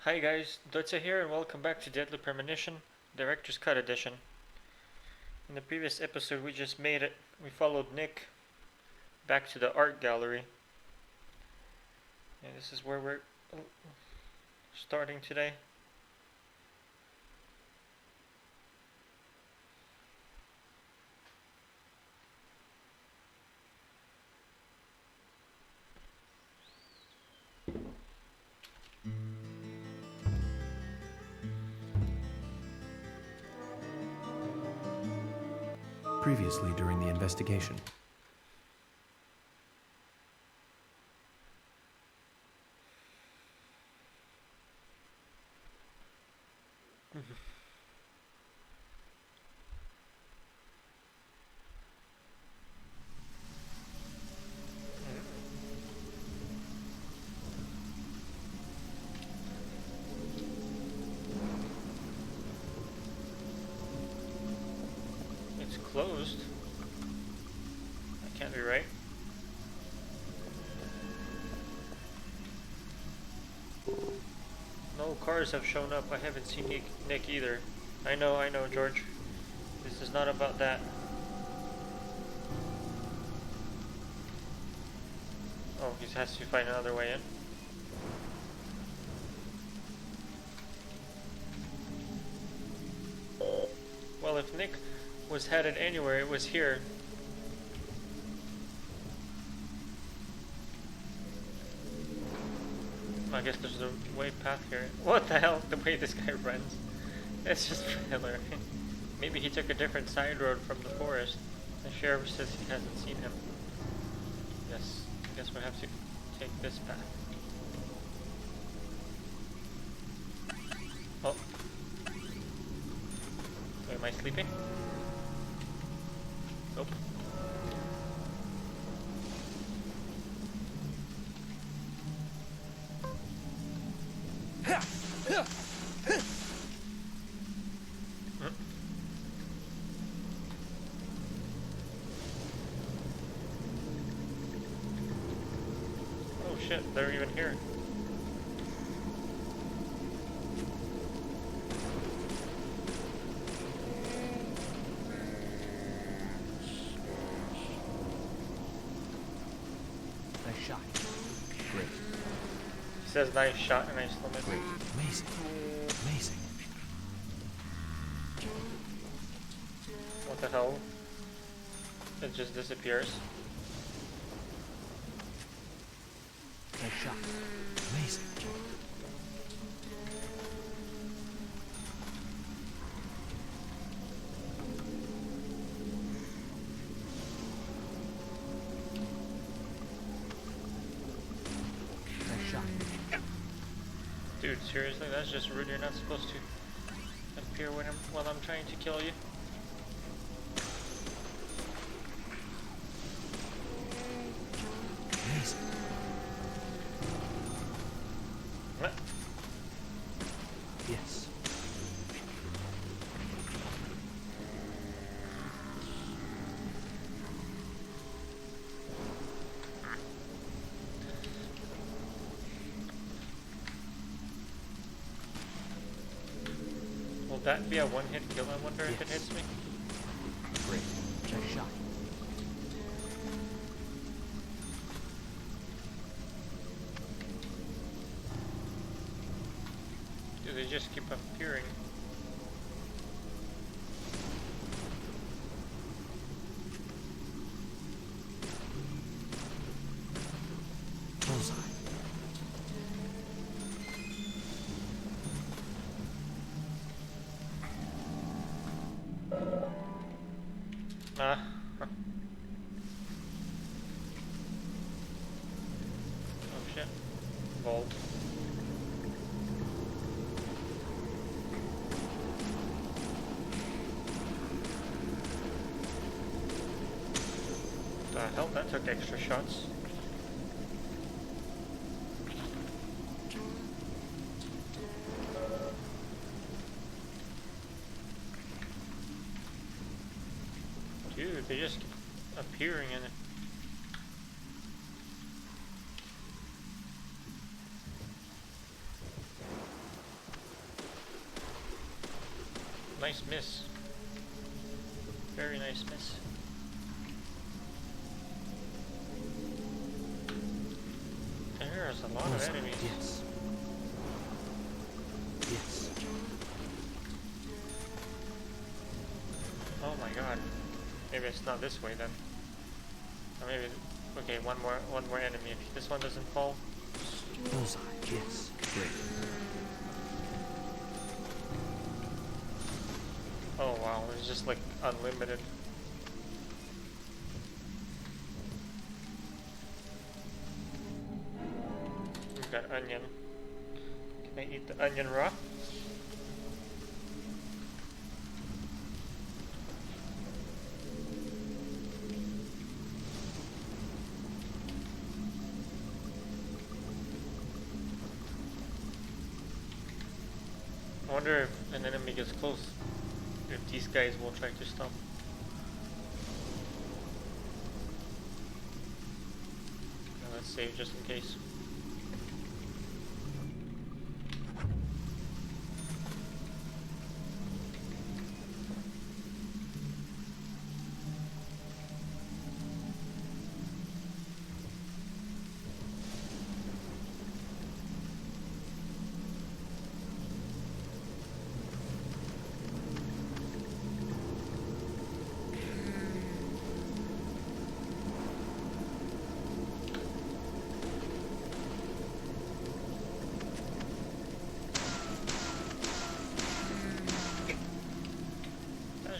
Hi guys, Dotsya here and welcome back to Deadly Premonition, Director's Cut Edition. In the previous episode we just made it. We followed Nick back to the art gallery. And this is where we're starting today. Previously during the investigation. It's closed. That can't be right. No cars have shown up. I haven't seen Nick either. I know, George. This is not about that. Oh, he has to find another way in. Well, if Nick was headed anywhere, it was here. I guess there's a way path here. What the hell? The way this guy runs. It's just hilarious. Maybe he took a different side road from the forest. The sheriff says he hasn't seen him. Yes, I guess we'll have to take this path. Oh. Wait, am I sleeping? Nope. Oh shit, they're even here. Nice shot. Great. He says nice shot and I still miss. Great. Amazing. Amazing. What the hell? It just disappears. Nice shot. Amazing. Nice shot. Dude, seriously? That's just rude. You're not supposed to appear while I'm trying to kill you. Amazing. What? Yes. Will that be a one-hit kill, I wonder if it Yes. hits me? Great. Nice shot. Do they just keep appearing? Bullseye. Ah. Oh shit. Vault. The hell, that took extra shots. Dude, they just keep appearing in it. nice miss. Very nice miss. There's a lot of Bullseye. enemies. Yes. Yes. Oh my god. Maybe it's not this way then. Or maybe, okay, one more enemy. If this one doesn't fall. Bullseye. Yes. Great. Oh wow, it's just like unlimited. We've got onion. Can I eat the onion raw? I wonder if an enemy gets close, if these guys will try to stop. Now let's save just in case.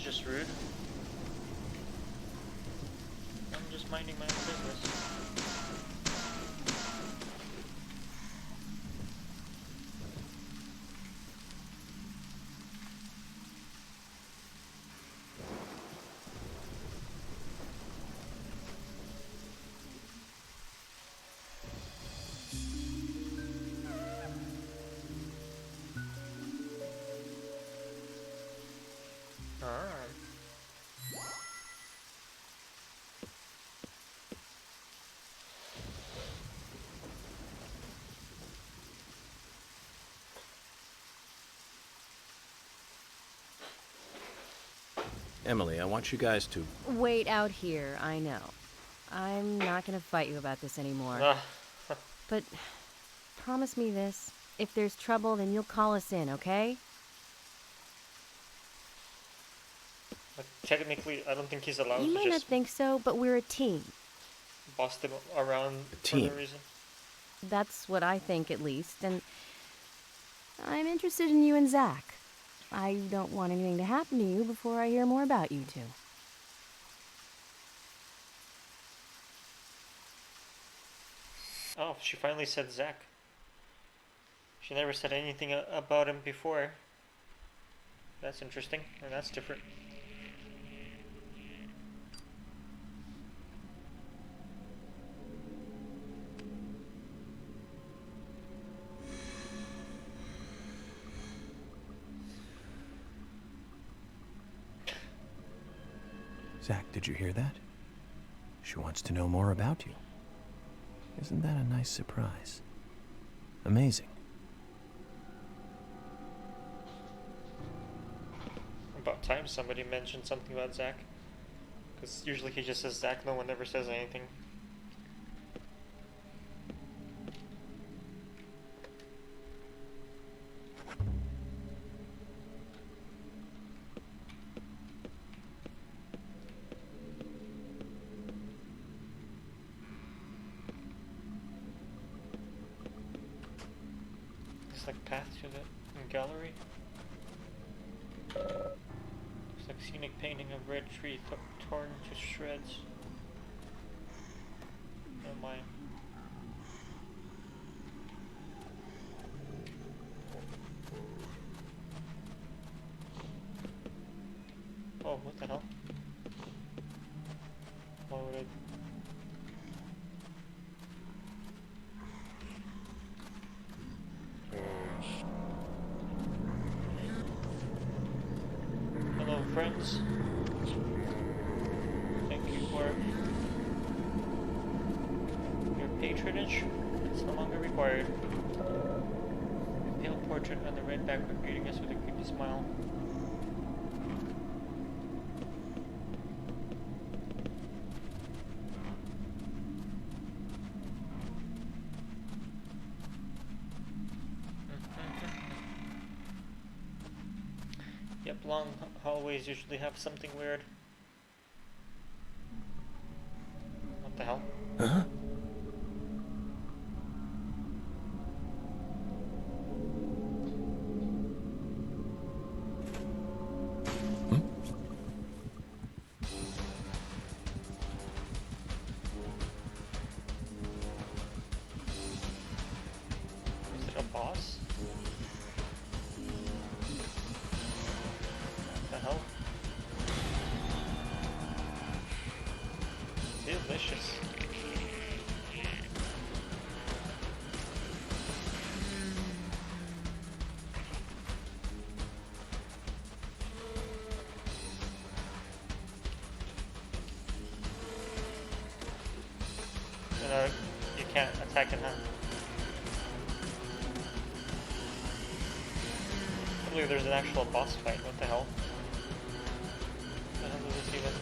Just rude. I'm just minding my own business. Emily, I want you guys to... Wait out here, I know. I'm not gonna fight you about this anymore. But promise me this. If there's trouble, then you'll call us in, okay? But technically, I don't think he's allowed You to might not just think so, but we're a team. boss them around for no reason. That's what I think, at least. And I'm interested in you and Zach. I don't want anything to happen to you before I hear more about you two. Oh, she finally said Zach. She never said anything about him before. That's interesting, and that's different. Zach, did you hear that? She wants to know more about you. Isn't that a nice surprise? Amazing. About time somebody mentioned something about Zach. Because usually he just says Zach, no one ever says anything. It's like path to the gallery. Looks like scenic painting of red tree torn to shreds. Oh my. Oh, what the hell? Why would I... Hello, friends. Thank you for your patronage. It's no longer required. A pale portrait on the red background greeting us with a creepy smile. long hallways usually have something weird. What the hell? Huh? Is it a boss? What the hell? Delicious. You can't attack it, huh? I believe there's an actual boss fight. What the hell? What the hell is this even?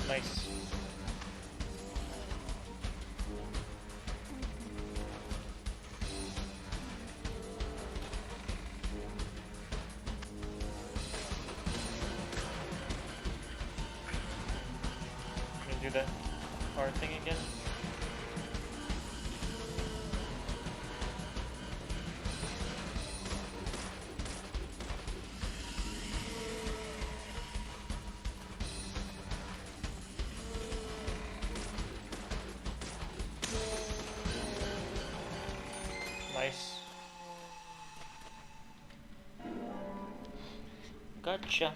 Nice. Gonna do that hard thing again. Nice. Gotcha.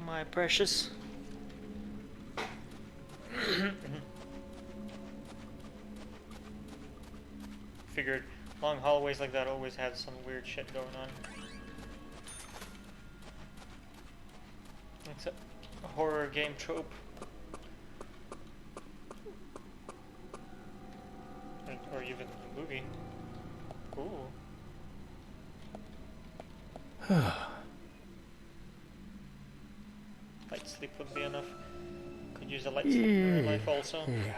My precious. Figured long hallways like that always had some weird shit going on. It's a horror game trope. Or even a movie. Ooh. Light sleep would be enough. Could use a light sleep in real life also. Yeah.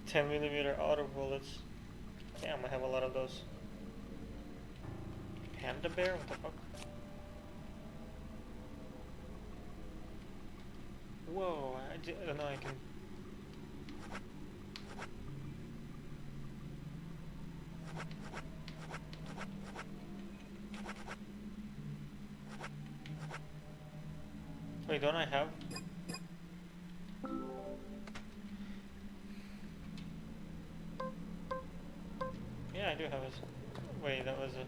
10mm auto bullets. Damn, I have a lot of those. Panda bear? What the fuck? Whoa, I don't know, I can... Wait, don't I have... Yeah, I do have it. Wait, that was a...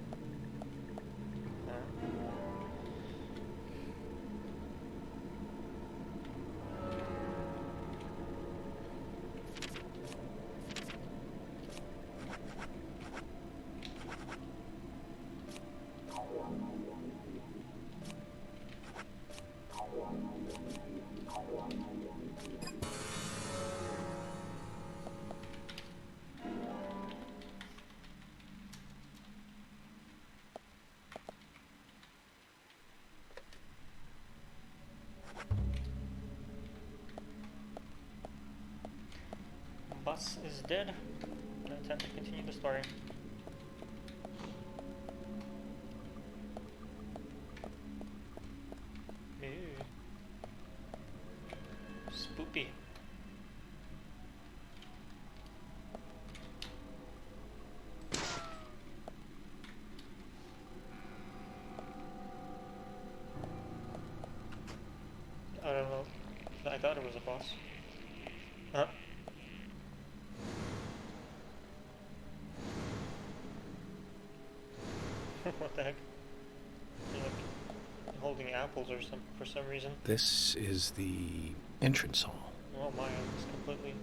Boss is dead. Now time to continue the story. Ew. Spoopy. thought it was a boss. Huh? What the heck? You're like holding apples or some for some reason. This is the entrance hall. Oh my, it's completely.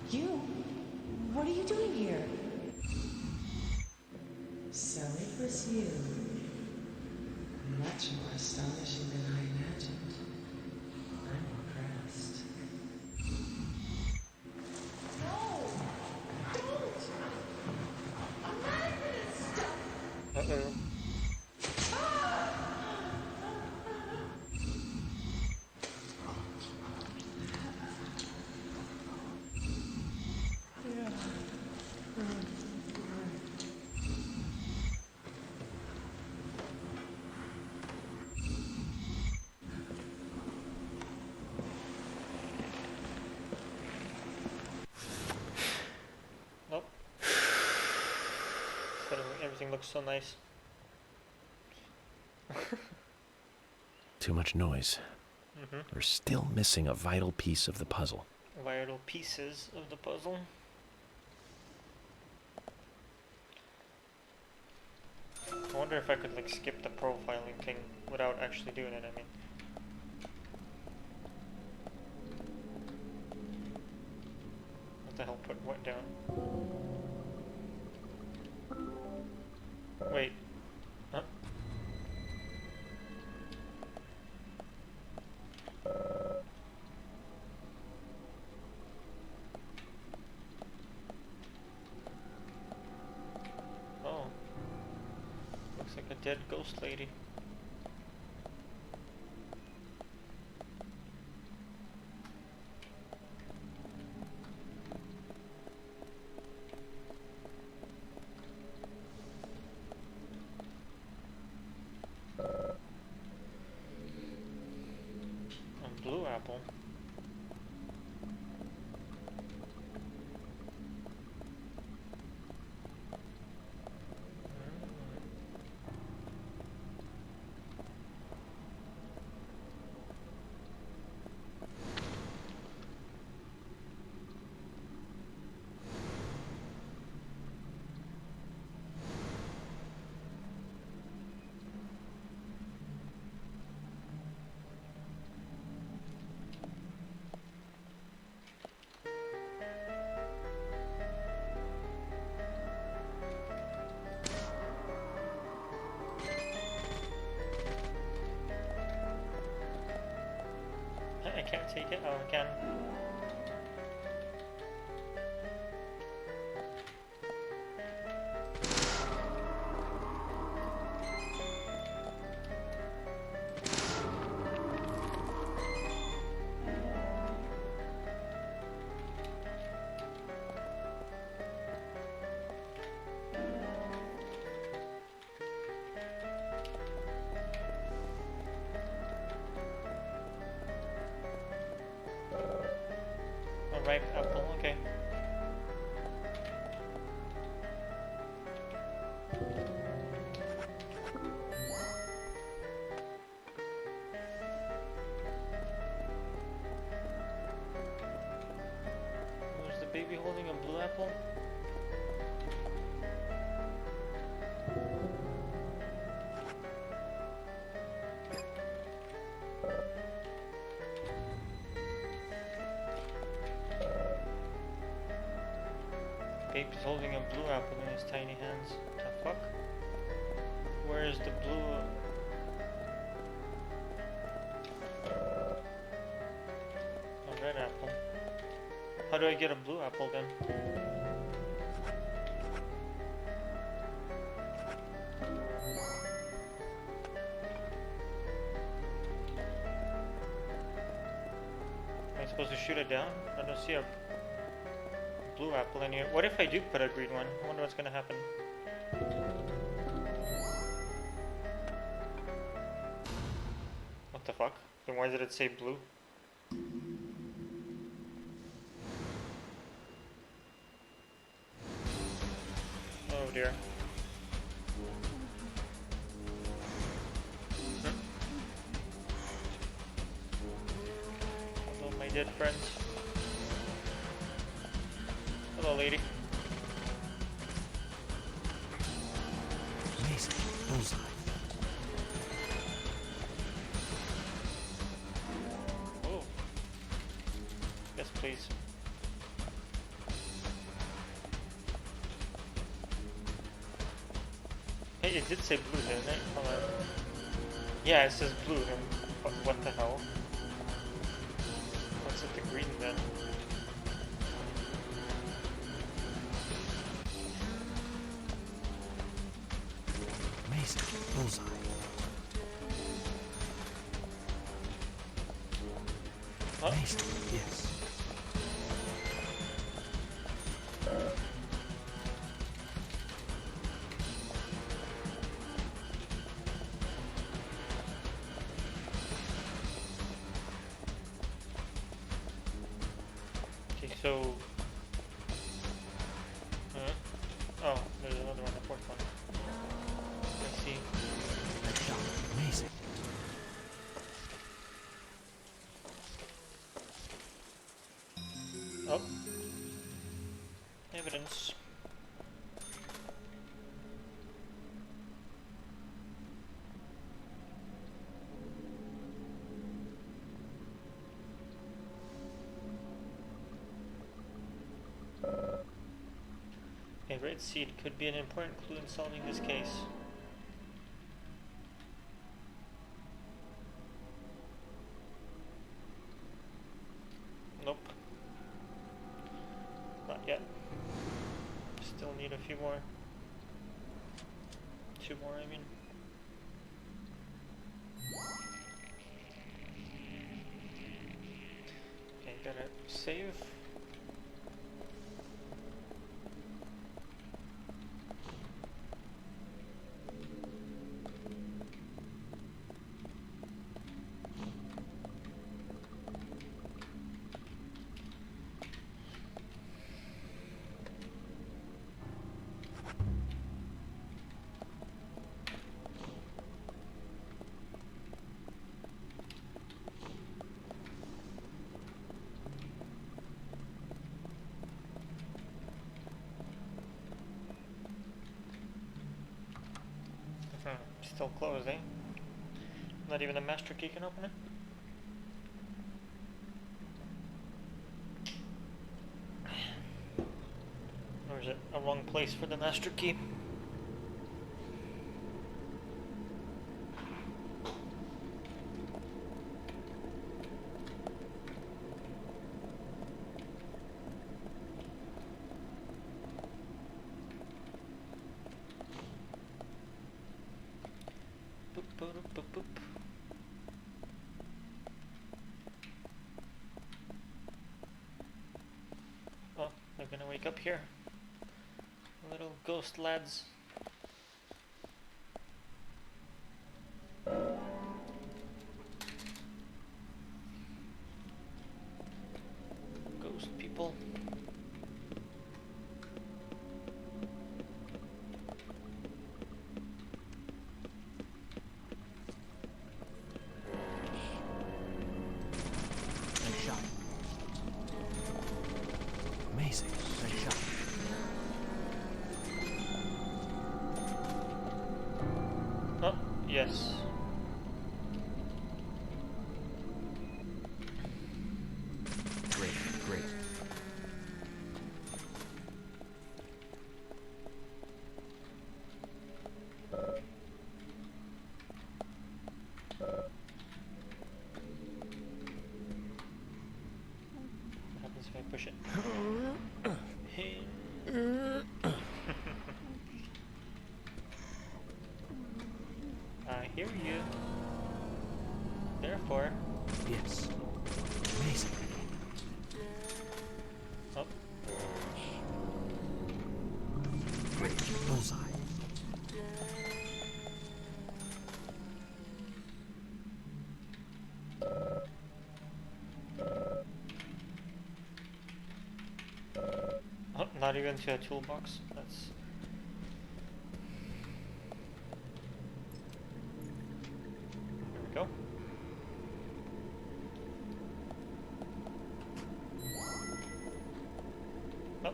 You? What are you doing here? So it was you. Much more astonishing than I imagined. I'm impressed. No! Don't! I'm not gonna stop! Uh-oh. Nope. Suddenly everything looks so nice. Too much noise. We're still missing a vital piece of the puzzle. Vital pieces of the puzzle. I wonder if I could like skip the profiling thing without actually doing it, I mean. What the hell put what down? Wait. Huh? Oh. Looks like a dead ghost lady. A blue apple. I can't take it. Oh, I can. A ripe apple, okay. Was the baby holding a blue apple? Baby's holding a blue apple in his tiny hands. The fuck? Where is the blue? A red apple. How do I get a blue apple then? Am I supposed to shoot it down? I don't see a blue apple in here. What if I do put a green one? I wonder what's gonna happen. What the fuck? Then why did it say blue? Oh dear. Hello, my dead friends. Hello, lady. Amazing. Bullseye. Oh. Yes, please. Hey, it did say blue, didn't it? Hold on. Yeah, it says blue. What the hell? What's it the green then? Amazing. Bullseye. Huh? Amazing. Yes. Okay, so... Oh, there's another one, the fourth one. Let's see. That shot. Amazing. Oh. Evidence. A red seed could be an important clue in solving this case. Nope. Not yet. Still need a few more. 2 more, I mean. Okay, gotta save. Still closed, eh? Not even a master key can open it? Or is it a wrong place for the master key? Boop, boop, boop, boop. Oh, they're gonna wake up here. Little ghost lads. Ghost people. Nice shot. Amazing. Nice shot. Oh, yes. Great, great. What happens if I push it? Hey. I hear you. Therefore, Yes. Amazing. oh, Great. Bullseye. Not even to a toolbox. That's... Here we go. Oh.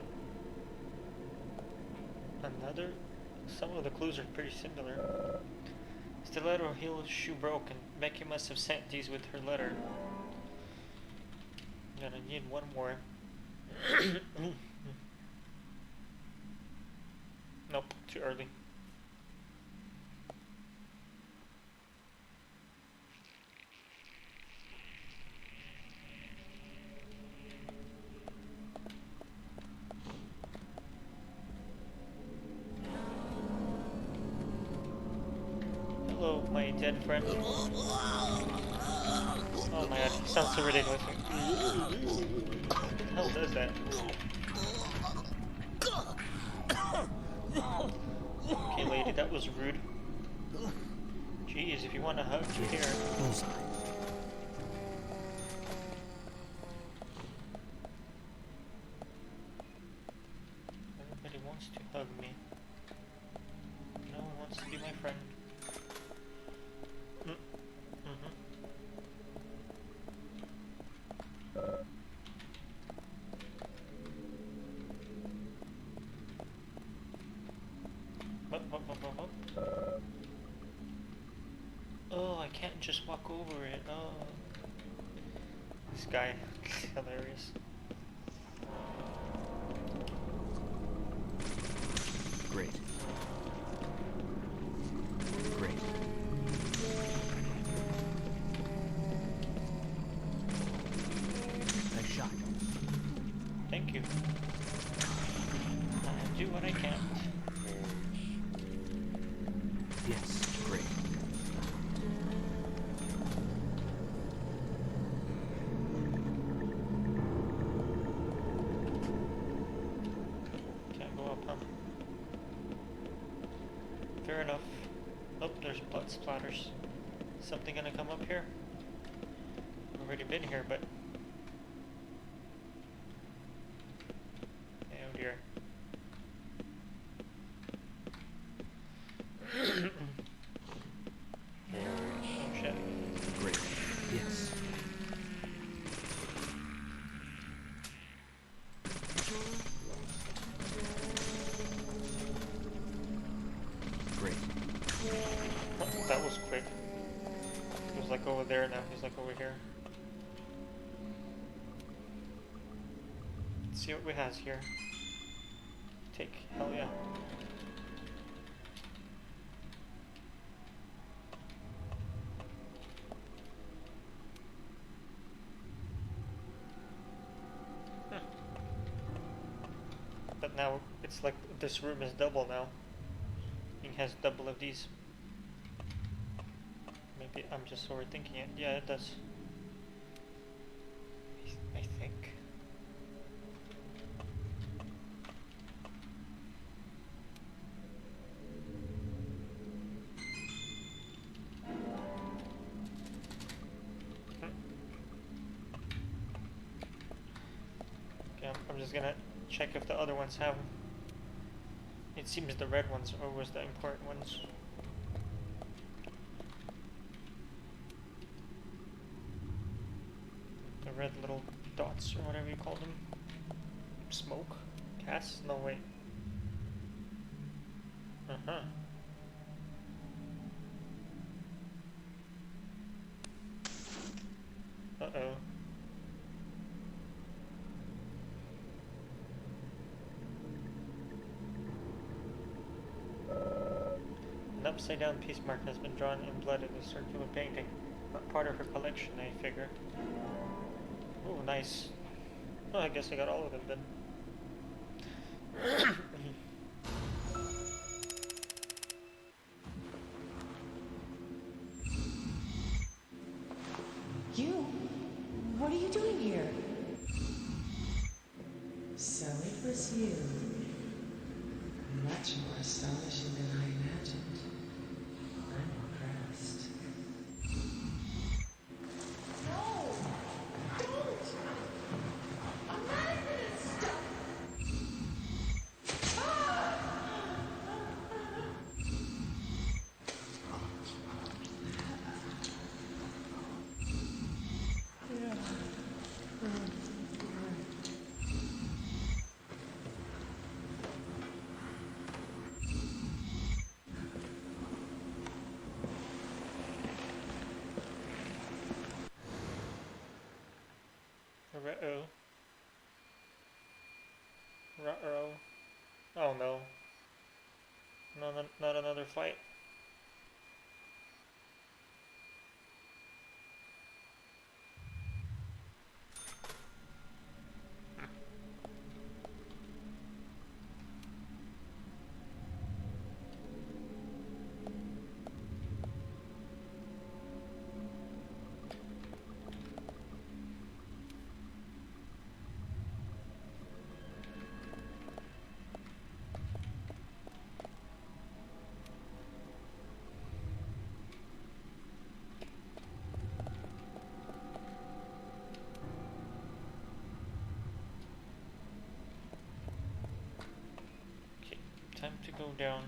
Another... Some of the clues are pretty similar. Stiletto heel shoe broken. Becky must have sent these with her letter. Gonna need one more. Nope, too early. Hello, my dead friend. Oh my god, it sounds so ridiculous. What the hell does that? Okay, lady, that was rude. Jeez, if you want a hug, you're here. Bullseye. Everybody wants to hug me. No one wants to be my friend. Oh, I can't just walk over it. Oh. This guy is hilarious. Great. Great. Nice shot. Thank you. I do what I can. Yes, great. Can't go up, huh? Fair enough. Oh, there's blood splatters. Something gonna come up here? I've already been here, but... Oh dear. Oh shit. Great. Yes. Great. Oh, that was quick. He was like over there, now he's like over here. Let's see what we has here. Take, hell yeah. But now it's like this room is double now. It has double of these. Maybe I'm just overthinking it. Yeah, it does. I think. Okay, I'm just gonna check if the other ones have. It seems the red ones are always the important ones. The red little dots or whatever you call them. Smoke? Gas? No, wait. Uh-huh. Uh-oh. An upside-down piece mark has been drawn in blood in the circular painting. Not part of her collection, I figure. Oh, nice. Oh, I guess I got all of them then. You? What are you doing here? So it was you. Much more astonishing than I imagined. I'm impressed. No! Don't! I'm not gonna stop! Uh-oh. Ruh-oh. Oh no. No, not another fight. Okay, time to go down.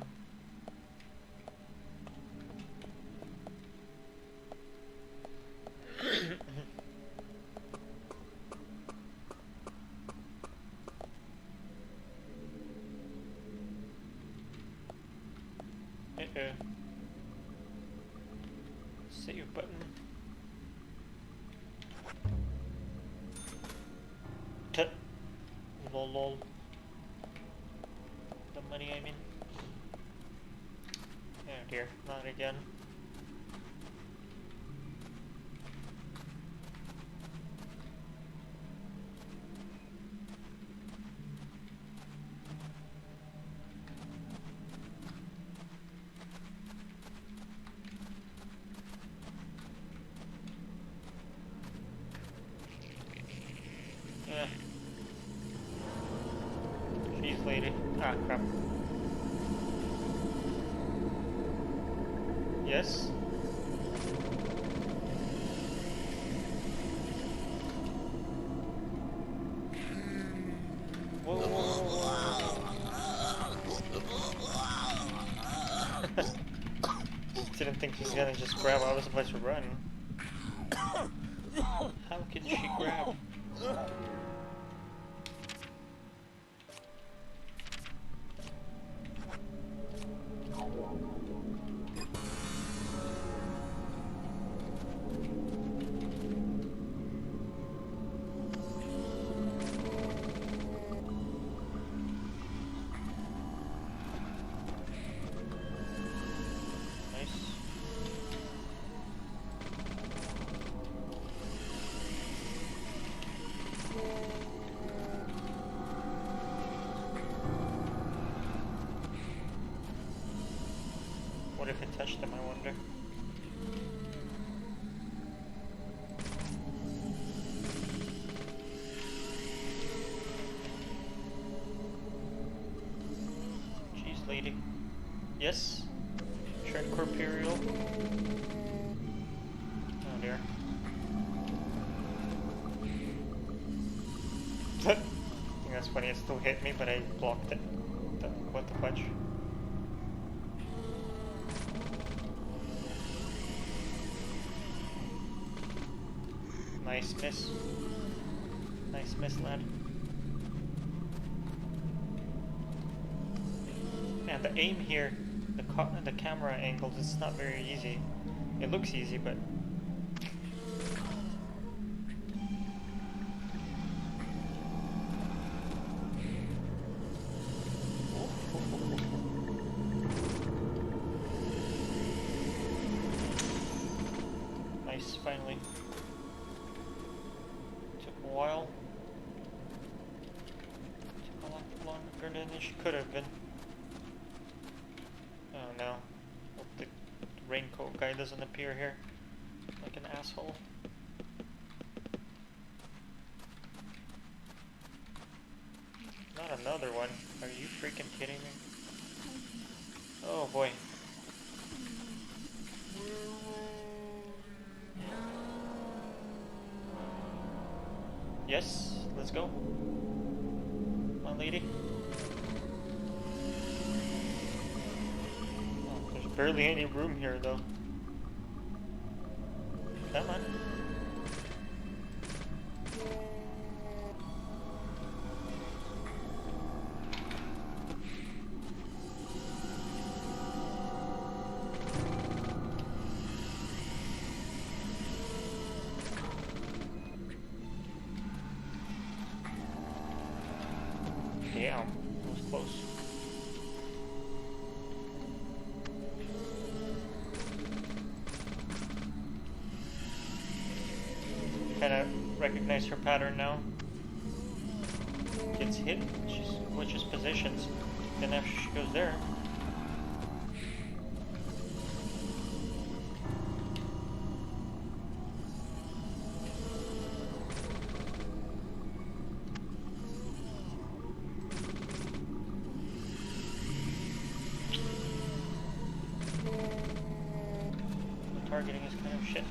Save button. Tut. Lol. The money, I mean. Oh dear, not again. Yeah. Jeez, lady. Ah, crap. Yes? Whoa, whoa, whoa. Didn't think she's gonna just grab. I was about to run. How can she grab? What if it touched them, I wonder? Jeez, lady. Yes? Shred corporeal. Oh dear. I think that's funny, it still hit me, but I blocked it. What the fudge? Nice miss. Nice miss, lad. Man, the aim here, the camera angles, it's not very easy. It looks easy, but... Nice, finally. Took a while. Took a lot longer than it could have been. Oh no. Hope the raincoat guy doesn't appear here like an asshole. Not another one. Are you freaking kidding me? Oh boy. Yes, let's go. My lady. Oh, there's barely any room here though. Come on. Damn, that was close. Kind of recognize her pattern now. Gets hit, she switches positions, then after she goes there. The targeting is kind of shit.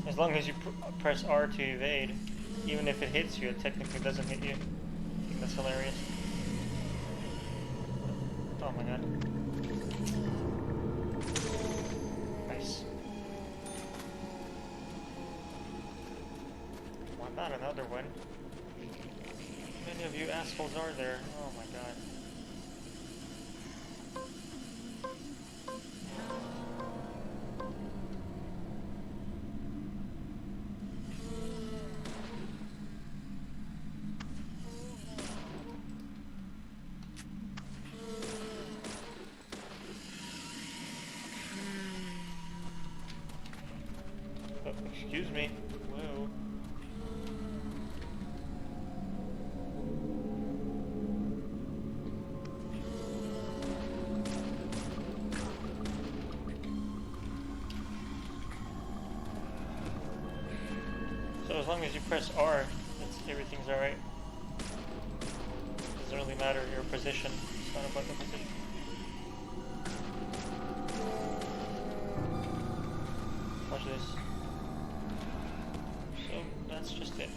As long as you press R to evade, even if it hits you, it technically doesn't hit you. I think that's hilarious. Oh my god. Nice. Why not another one? How many of you assholes are there? Oh my god. Excuse me. Whoa. So as long as you press R, everything's alright. Doesn't really matter your position. It's not about the position. Watch this. So that's just it.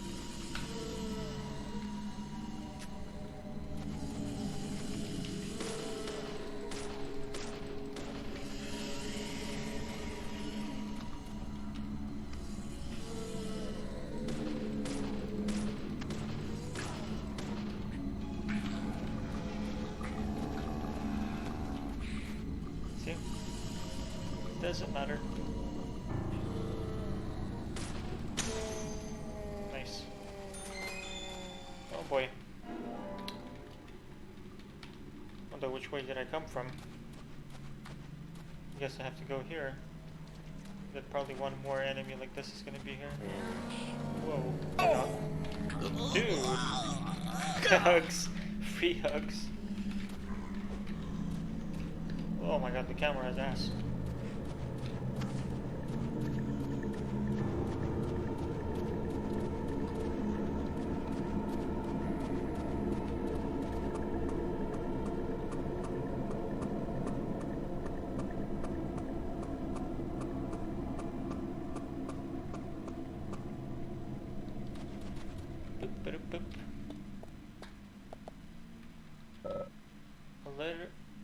See? Doesn't matter. Nice. Oh boy. Wonder which way did I come from? Guess I have to go here. But probably one more enemy like this is gonna be here. Whoa. Dude! Hugs! Free hugs. Oh my god, the camera has ass.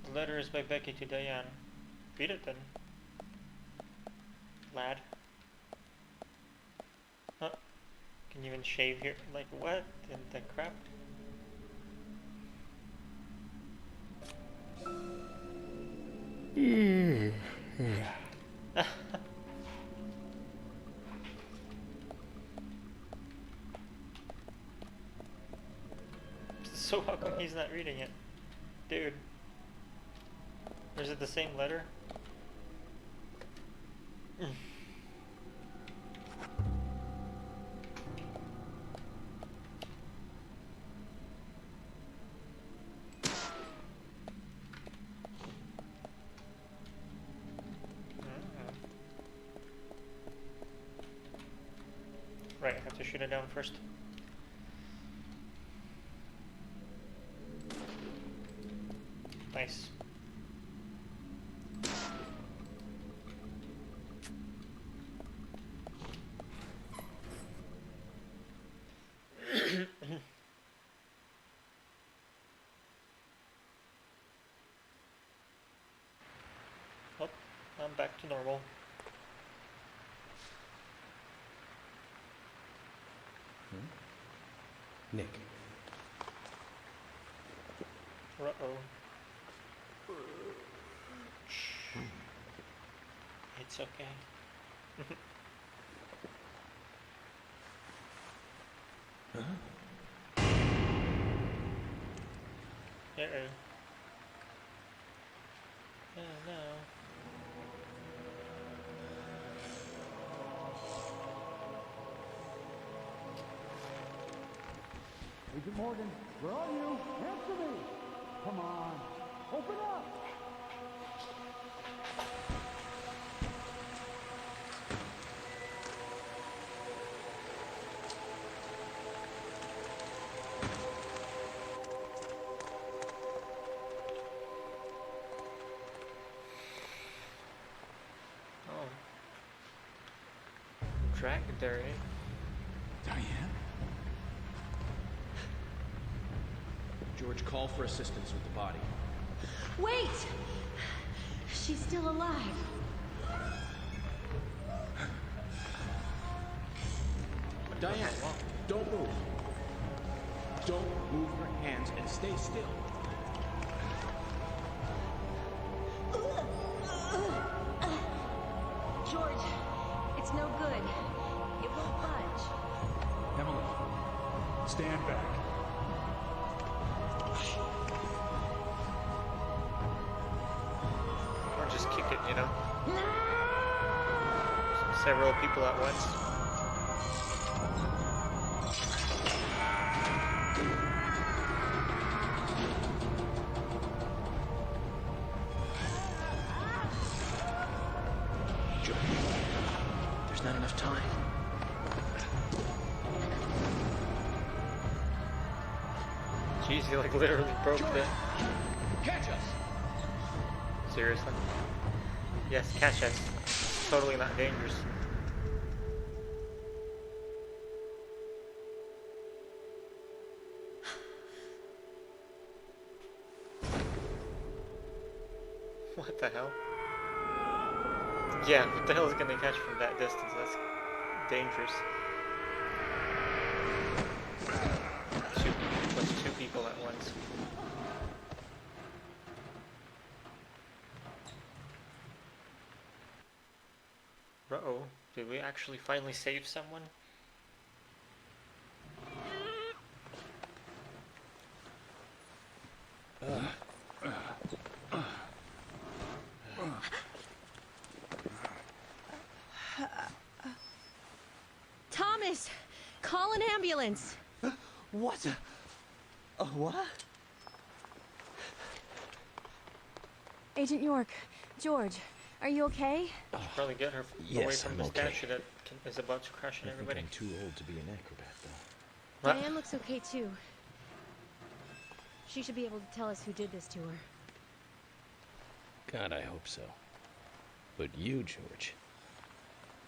The letter is by Becky to Diane. Read it then, lad. Huh? Can you even shave here? Like what? In the crap? So how come he's not reading it? Dude. Or is it the same letter? Right, I have to shoot it down first. Nice. Oh, I'm back to normal. Nick. Uh-oh. It's okay. Uh-oh. Oh no. Agent Morgan, where are you? Answer me! Come on, open up! Oh. Dragondary. Diane? George, call for assistance with the body. Wait! She's still alive. Diane, don't move. Don't move your hands and stay still. George, it's no good. It won't budge. Emily, stand back. Or just kick it, you know? Several people at once. There's not enough time. Jeez, he like literally broke the... Catch us! Seriously? Yes, catch us. Totally not dangerous. What the hell? Yeah, what the hell is gonna catch from that distance? That's dangerous. Two people at once. Uh-oh, did we actually finally save someone? Thomas! Call an ambulance! What? What? Agent York, George, are you okay? Should probably get her Yes, away from I'm the okay. statue that is about to crush on I think everybody. I'm too old to be an acrobat, though. What? Diane looks okay too. She should be able to tell us who did this to her. God, I hope so. But you, George,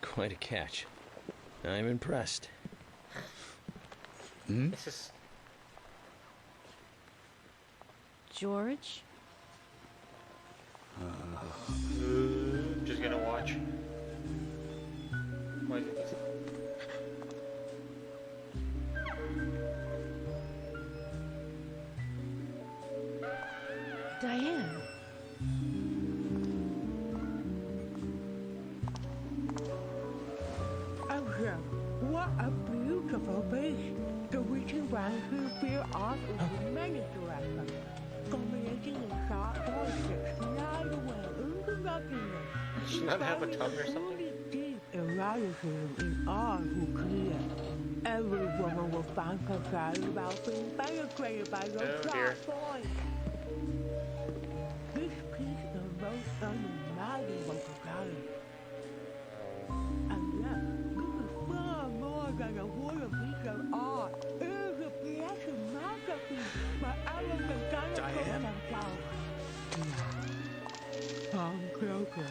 quite a catch. I'm impressed. This is... George? just gonna watch. Why is it this? Diane? Oh, yeah. What a beautiful beast. The witchy one who bear art of many directions. Combinating in sharp voices, glide away into nothingness. Does she not have a tongue or something? Deep eroticism in all who clear. Every woman will find herself about being penetrated by your Oh, dear. sharp voice. This piece is most unimaginable to color. And yet, this is far more than a wooden piece of art. It is a blessed masterpiece by elegant Diane? themselves. Come closer.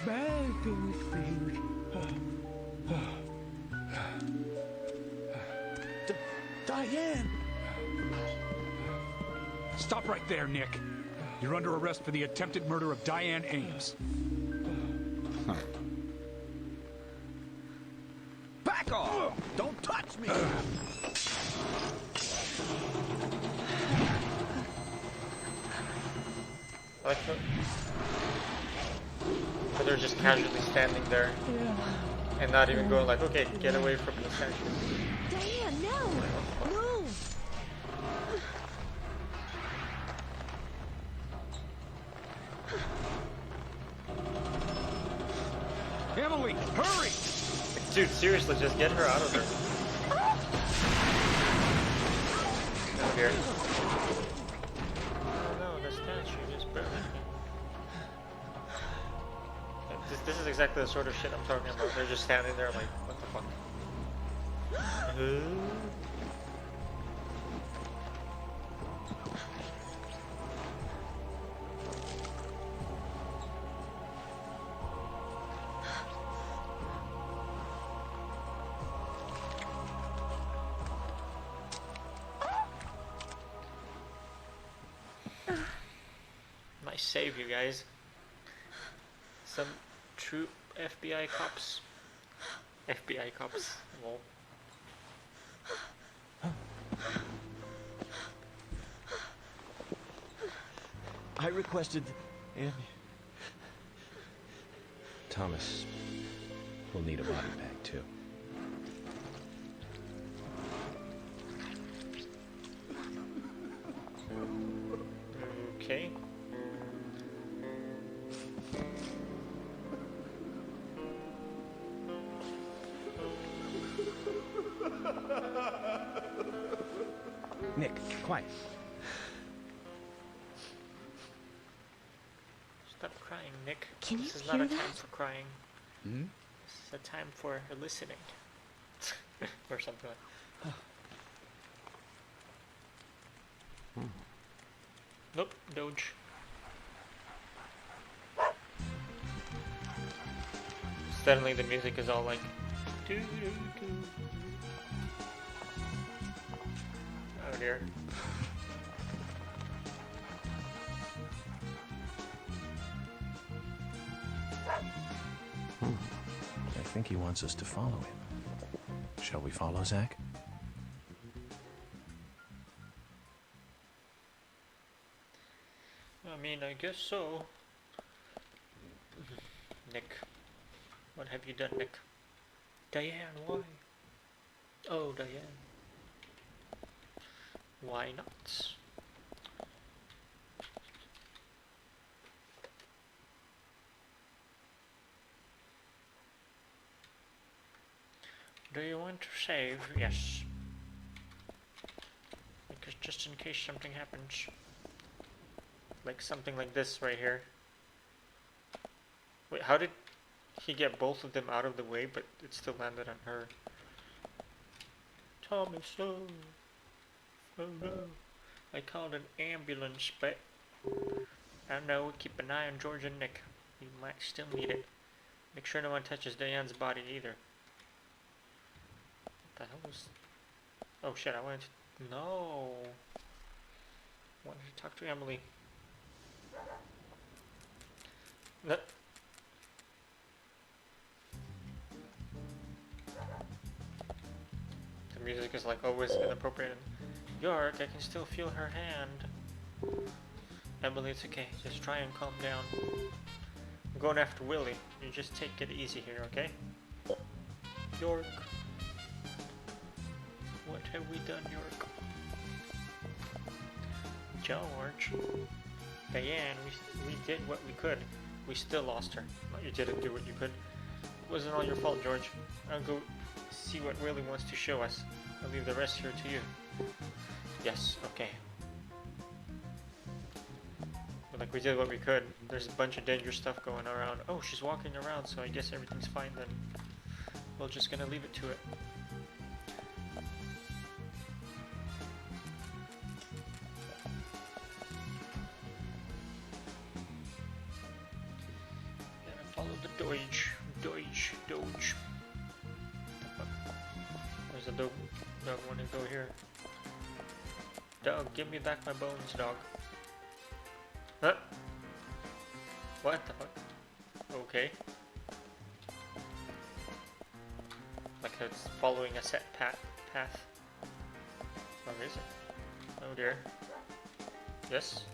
Begging please. Diane! Stop right there, Nick. You're under arrest for the attempted murder of Diane Ames. Back off! Don't touch me! I like that. But they're just casually standing there and not even going like, okay, get away from the statue. Diane, no! Emily, hurry! Dude, seriously, just get her out of there. Oh dear. Oh no, the statue just barely came. This is exactly the sort of shit I'm talking about. They're just standing there like, what the fuck? Nice save, you guys. Some true FBI cops. FBI cops. Lol. I requested... Thomas will need a body bag, too. Okay. Nick, quiet. Stop crying, Nick. Can this you is not hear a time that? for crying. Hmm? This is a time for listening. Or something like that. Nope, Doge. Suddenly the music is all like doo doo doo. Oh dear. I think he wants us to follow him. Shall we follow, Zach? I mean, I guess so. Nick. What have you done, Nick? Diane, why? Oh, Diane. Why not? Do you want to save? Yes. Because just in case something happens. Like something like this right here. Wait, how did he get both of them out of the way, but it still landed on her? Tommy, so. Oh no. I called an ambulance, but I know, keep an eye on George and Nick. You might still need it. Make sure no one touches Diane's body either. What the hell was... Oh shit, I wanted to... No! I wanted to talk to Emily. No. The music is like always inappropriate. York, I can still feel her hand. Emily, it's okay. Just try and calm down. I'm going after Willie. You just take it easy here, okay? York. What have we done, York? George. Diane, we did what we could. We still lost her. But you didn't do what you could. It wasn't all your fault, George. I'll go see what Willie wants to show us. I'll leave the rest here to you. Yes, okay. But like we did what we could. There's a bunch of dangerous stuff going around. Oh, she's walking around, so I guess everything's fine then. We're just gonna leave it to it. Gotta follow the Doge. Doge. Where's the dog? Dog wanna go here. Dog, give me back my bones, dog. Huh? What the fuck? Okay. Like it's following a set path. Or is it? Oh dear. Yes?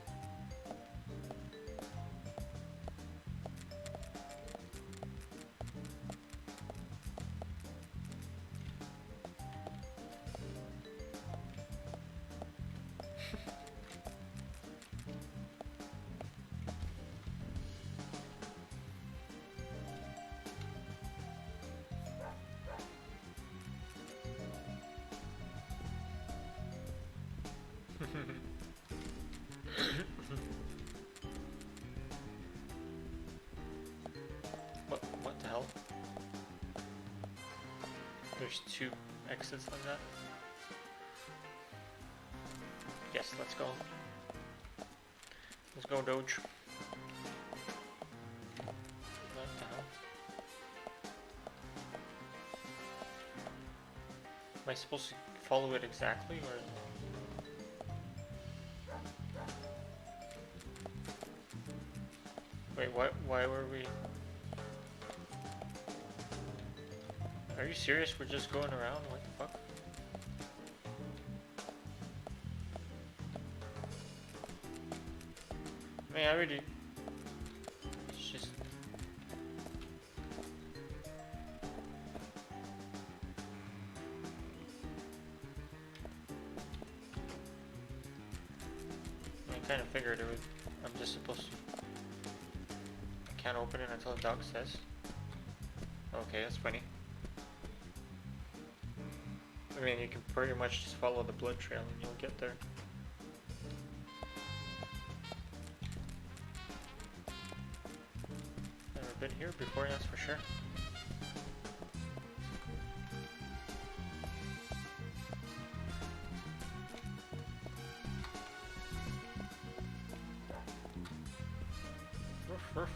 What the hell? There's two exits like that. Yes, let's go. Let's go, Doge. What the hell? Am I supposed to follow it exactly, or? Wait, why were we? Are you serious? We're just going around? What the fuck? I mean, I already... It's just... I kind of figured it would... I'm just supposed to... I can't open it until the doc says. Okay, that's funny. I mean, you can pretty much just follow the blood trail and you'll get there. Never been here before, that's for sure. Ruff, ruff.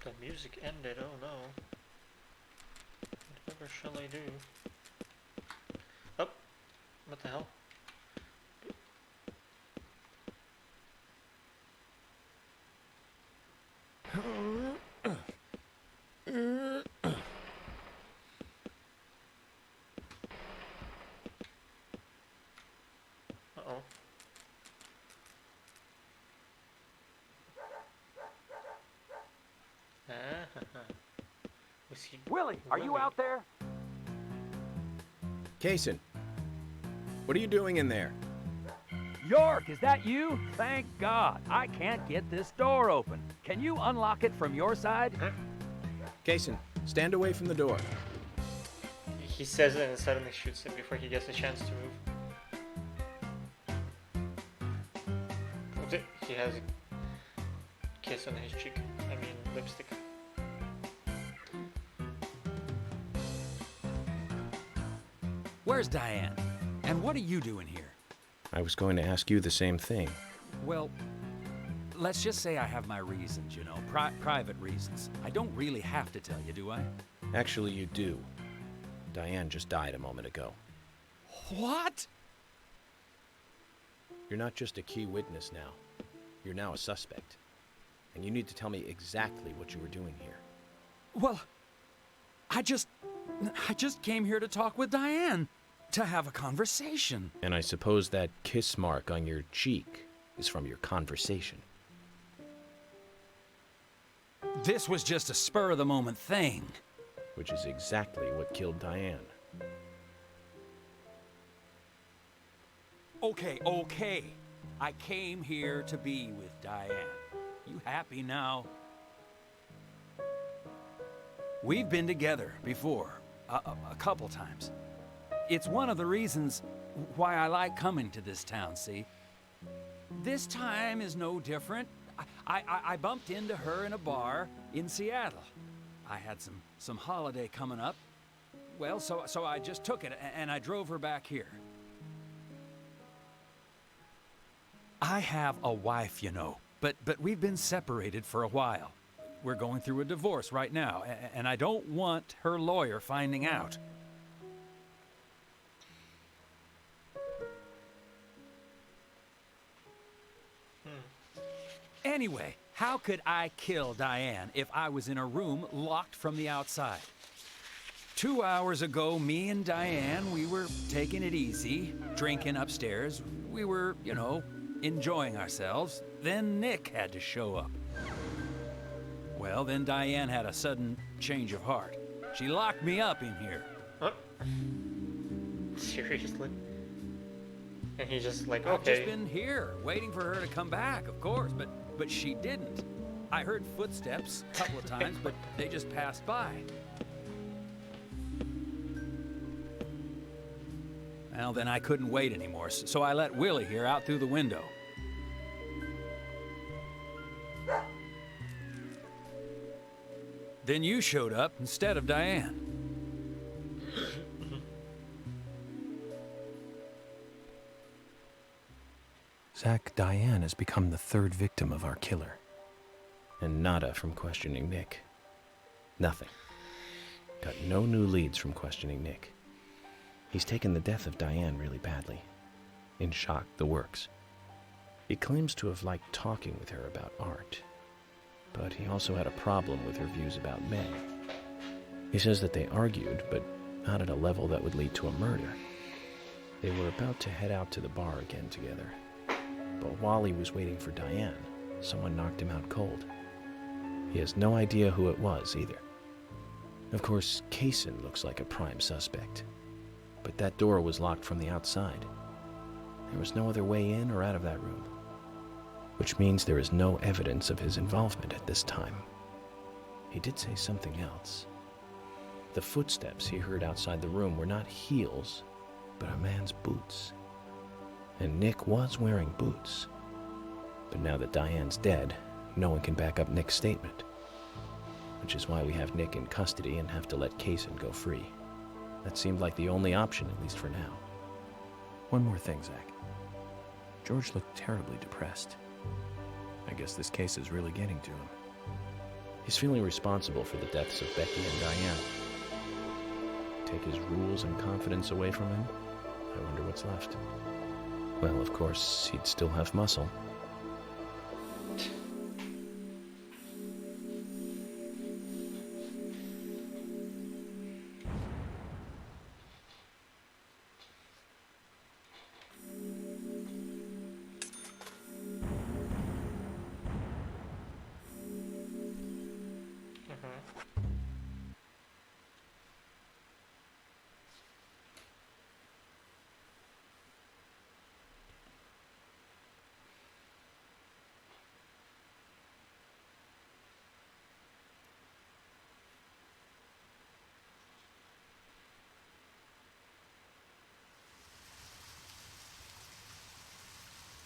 The music ended, oh no. Whatever shall I do? Oh! What the hell? Uh-oh. Willie, are you out there? Kaysen, what are you doing in there? York, is that you? Thank God. I can't get this door open. Can you unlock it from your side? Kaysen, stand away from the door. He says it and suddenly shoots him before he gets a chance to move. He has a kiss on his cheek. I mean, lipstick. Where's Diane? And what are you doing here? I was going to ask you the same thing. Well, let's just say I have my reasons, you know, private reasons. I don't really have to tell you, do I? Actually, you do. Diane just died a moment ago. What? You're not just a key witness now. You're now a suspect. And you need to tell me exactly what you were doing here. Well, I just came here to talk with Diane, to have a conversation. And I suppose that kiss mark on your cheek is from your conversation. This was just a spur-of-the-moment thing. Which is exactly what killed Diane. Okay. I came here to be with Diane. You happy now? We've been together before, a couple times. It's one of the reasons why I like coming to this town, see? This time is no different. I bumped into her in a bar in Seattle. I had some holiday coming up. Well, so I just took it and I drove her back here. I have a wife, you know, but we've been separated for a while. We're going through a divorce right now, and I don't want her lawyer finding out. Anyway, how could I kill Diane if I was in a room locked from the outside? 2 hours ago, me and Diane, we were taking it easy, drinking upstairs. We were, you know, enjoying ourselves. Then Nick had to show up. Well, then Diane had a sudden change of heart. She locked me up in here. What? Seriously? And he just like, I've okay. just been here, waiting for her to come back, of course, but but she didn't. I heard footsteps a couple of times, but they just passed by. Well, then I couldn't wait anymore, so I let Willie here out through the window. Then you showed up instead of Diane. Zach, Diane has become the third victim of our killer. And nada from questioning Nick. Nothing. Got no new leads from questioning Nick. He's taken the death of Diane really badly. In shock, the works. He claims to have liked talking with her about art. But he also had a problem with her views about men. He says that they argued, but not at a level that would lead to a murder. They were about to head out to the bar again together. But while he was waiting for Diane, someone knocked him out cold. He has no idea who it was, either. Of course, Kaysen looks like a prime suspect. But that door was locked from the outside. There was no other way in or out of that room. Which means there is no evidence of his involvement at this time. He did say something else. The footsteps he heard outside the room were not heels, but a man's boots. And Nick was wearing boots. But now that Diane's dead, no one can back up Nick's statement. Which is why we have Nick in custody and have to let Kaysen go free. That seemed like the only option, at least for now. One more thing, Zach. George looked terribly depressed. I guess this case is really getting to him. He's feeling responsible for the deaths of Becky and Diane. Take his rules and confidence away from him? I wonder what's left. Well, of course, he'd still have muscle.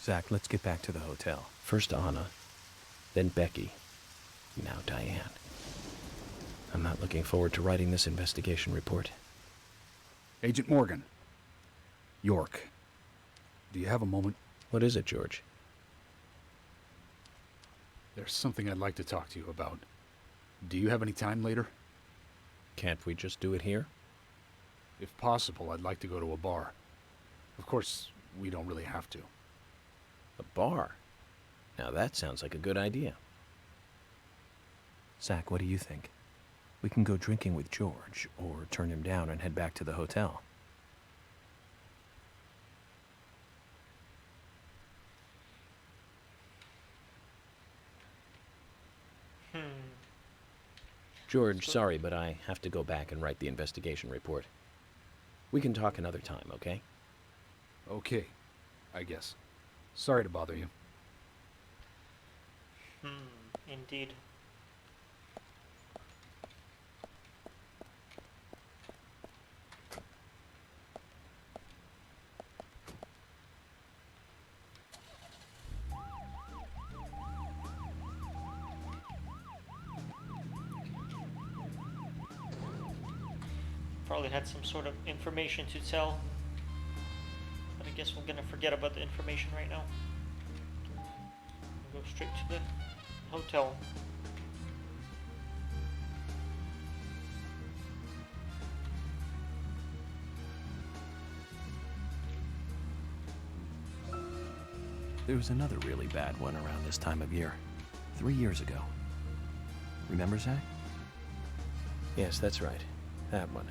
Zach, let's get back to the hotel. First Anna, then Becky, now Diane. I'm not looking forward to writing this investigation report. Agent Morgan. York. Do you have a moment? What is it, George? There's something I'd like to talk to you about. Do you have any time later? Can't we just do it here? If possible, I'd like to go to a bar. Of course, we don't really have to. A bar? Now that sounds like a good idea. Zach, what do you think? We can go drinking with George, or turn him down and head back to the hotel. George, sorry, but I have to go back and write the investigation report. We can talk another time, okay? Okay, I guess. Sorry to bother you. Indeed. Probably had some sort of information to tell. But I guess we're gonna forget about the information right now. We'll go straight to the hotel. There was another really bad one around this time of year. 3 years ago. Remember, Zach? Yes, that's right. That one.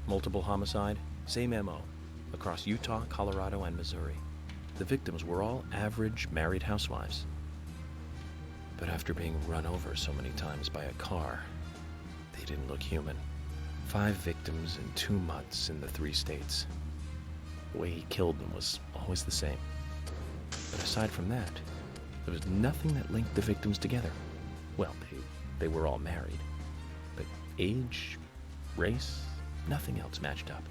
Multiple homicide, same MO, across Utah, Colorado, and Missouri. The victims were all average married housewives. But after being run over so many times by a car, they didn't look human. 5 victims in 2 months in the 3 states. The way he killed them was always the same. But aside from that, There was nothing that linked the victims together. Well, they were all married. But age, race, nothing else matched up.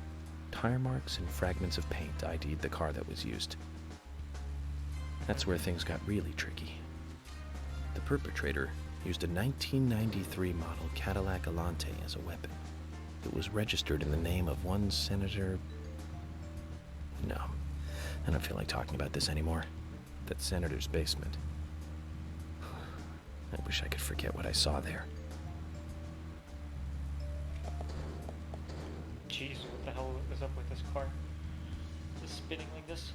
Tire marks and fragments of paint ID'd the car that was used. That's where things got really tricky. The perpetrator used a 1993 model Cadillac Alante as a weapon. It was registered in the name of one Senator... No, I don't feel like talking about this anymore. That senator's basement. I wish I could forget what I saw there. Jeez, what the hell is up with this car? Is it spinning like this?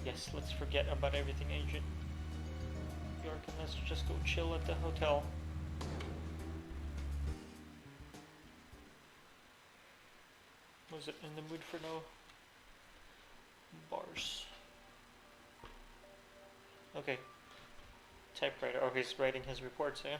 Yes, let's forget about everything, Agent York, and let's just go chill at the hotel. Was it in the mood for no bars? Okay. Typewriter. Oh, he's writing his reports, eh?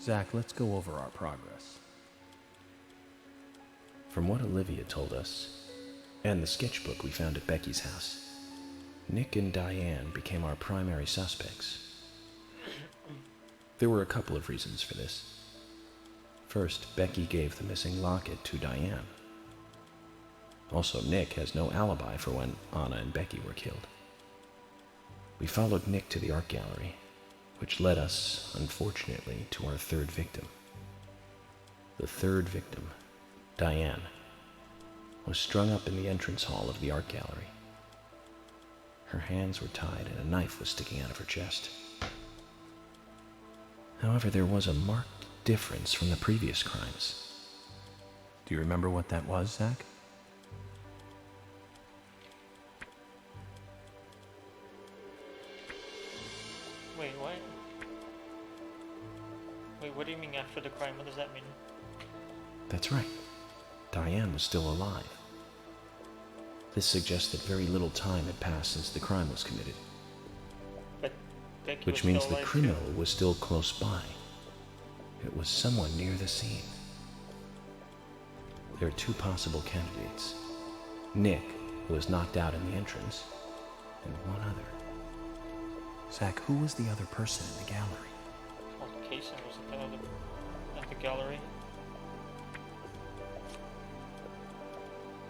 Zach, let's go over our progress. From what Olivia told us, and the sketchbook we found at Becky's house, Nick and Diane became our primary suspects. There were a couple of reasons for this. First, Becky gave the missing locket to Diane. Also, Nick has no alibi for when Anna and Becky were killed. We followed Nick to the art gallery, which led us, unfortunately, to our third victim. The third victim, Diane, was strung up in the entrance hall of the art gallery. Her hands were tied and a knife was sticking out of her chest. However, there was a marked difference from the previous crimes. Do you remember what that was, Zach? Wait, what? Wait, what do you mean after the crime? What does that mean? That's right. Diane was still alive. This suggests that very little time had passed since the crime was committed. But Becky which was means still the alive criminal too. was still close by. It was someone near the scene. There are two possible candidates. Nick, who was knocked out in the entrance, and one other. Zach, who was the other person in the gallery? Oh, Kaysen was at the gallery.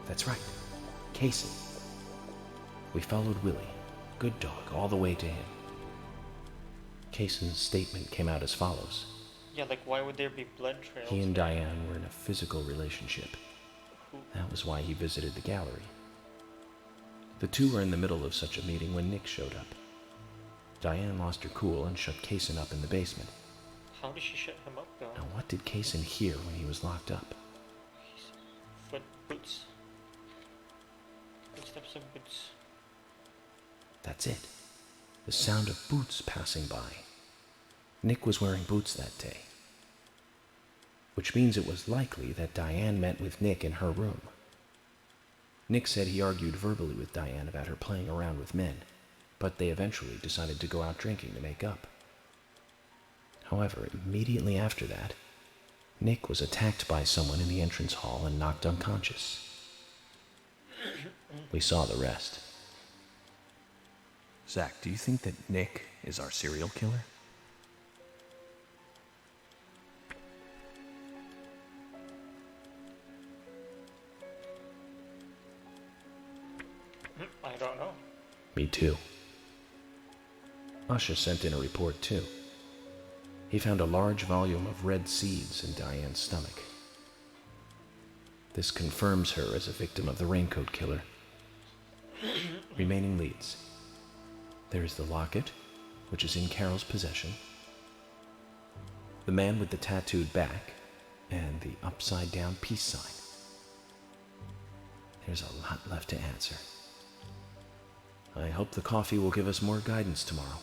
That's right, Kaysen. We followed Willie, good dog, all the way to him. Kaysen's statement came out as follows. Yeah, like why would there be blood trails? He and Diane were in a physical relationship. That was why he visited the gallery. The two were in the middle of such a meeting when Nick showed up. Diane lost her cool and shut Kaysen up in the basement. How did she shut him up, though? Now, what did Kaysen hear when he was locked up? Foot boots. Footsteps of boots. That's it. The sound of boots passing by. Nick was wearing boots that day. Which means it was likely that Diane met with Nick in her room. Nick said he argued verbally with Diane about her playing around with men, but they eventually decided to go out drinking to make up. However, immediately after that, Nick was attacked by someone in the entrance hall and knocked unconscious. We saw the rest. Zach, do you think that Nick is our serial killer? I don't know. Me too. Usha sent in a report too. He found a large volume of red seeds in Diane's stomach. This confirms her as a victim of the raincoat killer. Remaining leads. There is the locket, which is in Carol's possession, the man with the tattooed back, and the upside-down peace sign. There's a lot left to answer. I hope the coffee will give us more guidance tomorrow.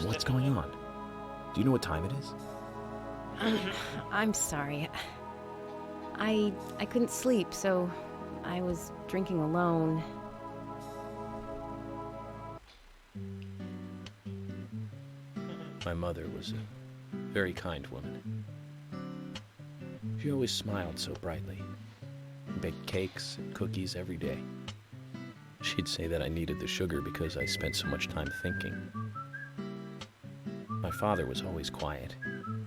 What's going on? Do you know what time it is? I'm sorry. I couldn't sleep, so I was drinking alone. My mother was a very kind woman. She always smiled so brightly. Baked cakes and cookies every day. She'd say that I needed the sugar because I spent so much time thinking. My father was always quiet.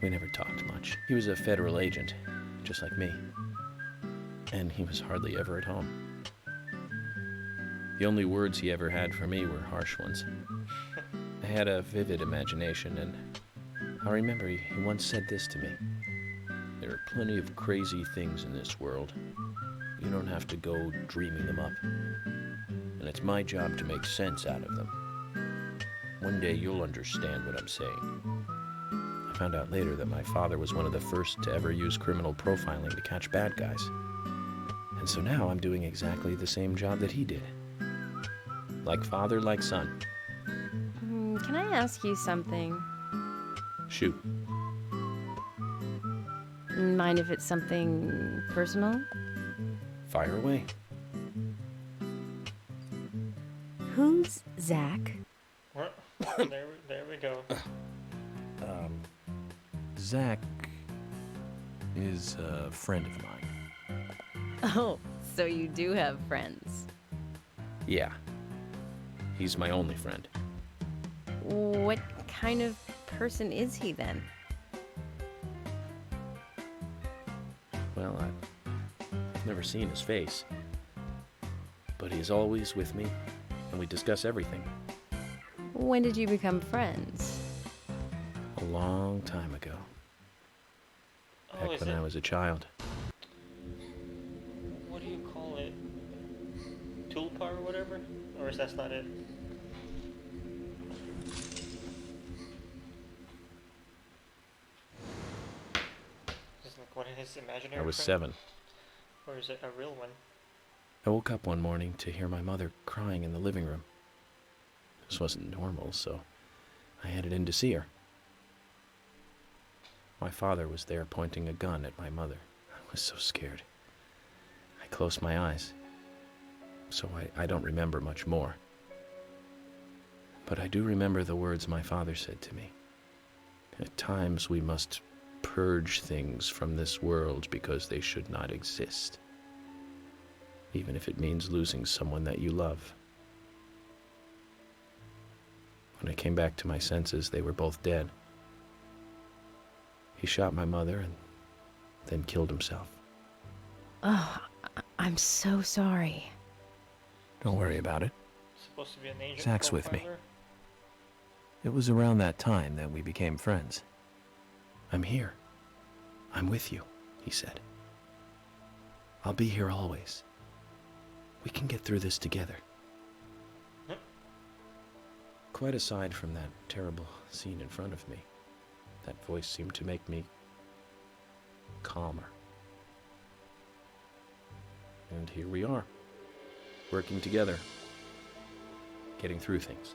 We never talked much. He was a federal agent, just like me. And he was hardly ever at home. The only words he ever had for me were harsh ones. I had a vivid imagination, and I remember he once said this to me. There are plenty of crazy things in this world. You don't have to go dreaming them up. And it's my job to make sense out of them. One day you'll understand what I'm saying. I found out later that my father was one of the first to ever use criminal profiling to catch bad guys. And so now I'm doing exactly the same job that he did. Like father, like son. Can I ask you something? Shoot. Mind if it's something personal? Fire away. Who's Zach? What? There we go. Zach is a friend of mine. Oh, so you do have friends. Yeah. He's my only friend. What kind of person is he then? Well, I've never seen his face. But he's always with me, and we discuss everything. When did you become friends? A long time ago. Back when I was a child. What do you call it? Tulpa or whatever? Or is that not it? Is it like one of his imaginary I was friends? 7. Or is it a real one? I woke up one morning to hear my mother crying in the living room. This wasn't normal, so I headed in to see her. My father was there pointing a gun at my mother. I was so scared. I closed my eyes, so I don't remember much more. But I do remember the words my father said to me. At times we must purge things from this world because they should not exist, even if it means losing someone that you love. When I came back to my senses, they were both dead. He shot my mother and then killed himself. Oh, I'm so sorry. Don't worry about it. Supposed to be an agent. Zach's with me. profiler? It was around that time that we became friends. I'm here. I'm with you, he said. I'll be here always. We can get through this together. Quite aside from that terrible scene in front of me, that voice seemed to make me calmer. And here we are, working together, getting through things.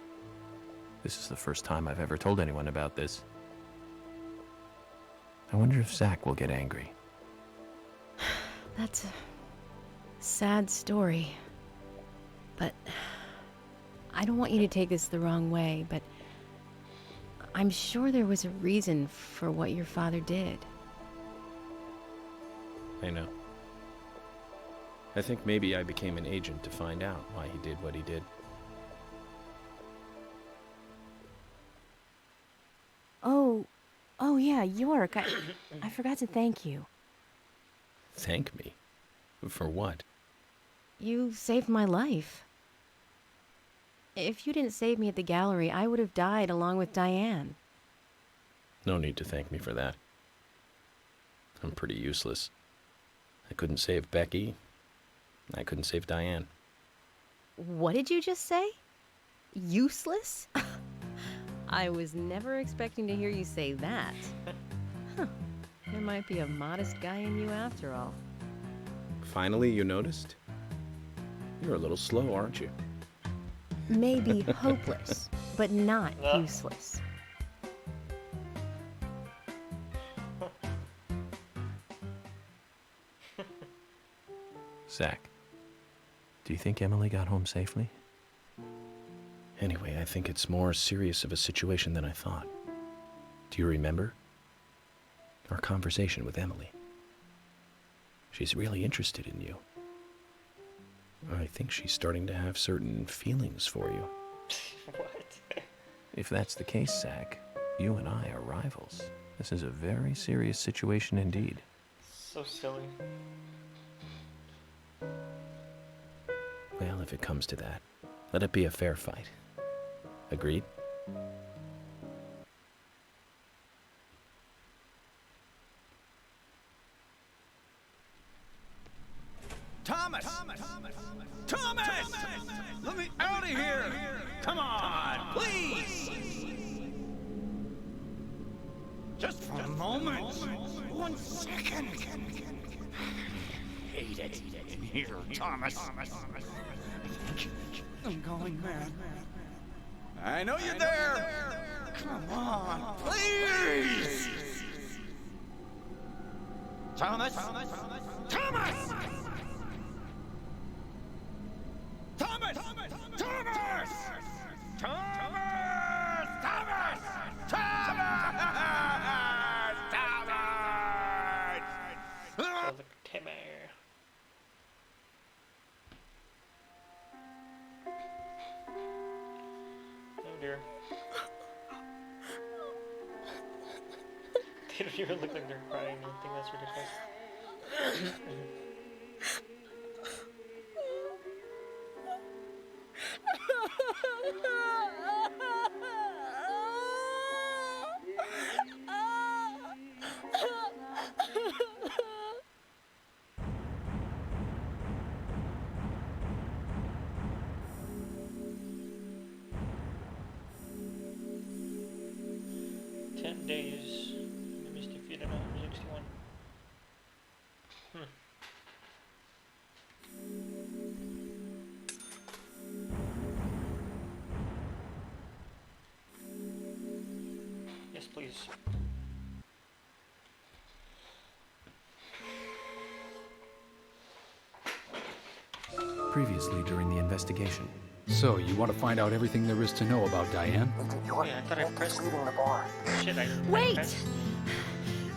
This is the first time I've ever told anyone about this. I wonder if Zach will get angry. That's a sad story. But I don't want you to take this the wrong way, but I'm sure there was a reason for what your father did. I know. I think maybe I became an agent to find out why he did what he did. Oh yeah, York, I forgot to thank you. Thank me? For what? You saved my life. If you didn't save me at the gallery, I would have died along with Diane. No need to thank me for that. I'm pretty useless. I couldn't save Becky. I couldn't save Diane. What did you just say? Useless? I was never expecting to hear you say that. Huh. There might be a modest guy in you after all. Finally, you noticed? You're a little slow, aren't you? Maybe hopeless, but not useless. Zach, do you think Emily got home safely? Anyway, I think it's more serious of a situation than I thought. Do you remember our conversation with Emily? She's really interested in you. I think she's starting to have certain feelings for you. What? If that's the case, Zach, you and I are rivals. This is a very serious situation indeed. So silly. Well, if it comes to that, let it be a fair fight. Agreed? Thomas! Thomas! Let me out of here! Come on, please! Just for a moment. 1 second. Hate it in here, Thomas. I'm going mad. I know you're there. Come on, please! Thomas! Thomas! Thomas! Thomas! Thomas! Thomas! Thomas! Thomas! Sounds like Timmy. Oh dear. They don't even look like they're crying. I think that's ridiculous. Days. Enemies defeated 161. Yes, please. Previously during the investigation. So, you want to find out everything there is to know about Diane? Yeah, I thought I pressed leaving the bar. Shit, I Wait! pressed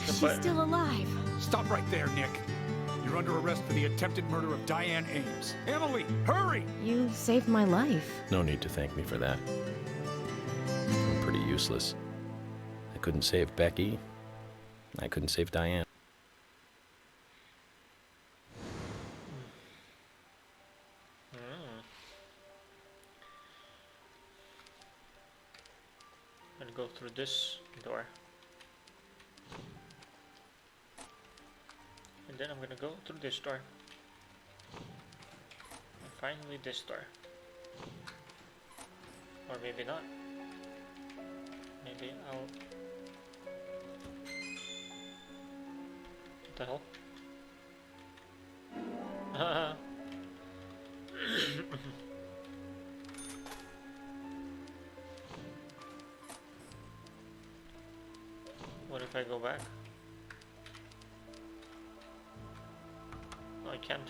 She's button. still alive. Stop right there, Nick. You're under arrest for the attempted murder of Diane Ames. Emily, hurry! You saved my life. No need to thank me for that. I'm pretty useless. I couldn't save Becky. I couldn't save Diane. I'm gonna go through this door. And then I'm gonna go through this door. And finally this door. Or maybe not. Maybe I'll... What the hell? What if I go back? No, I can't.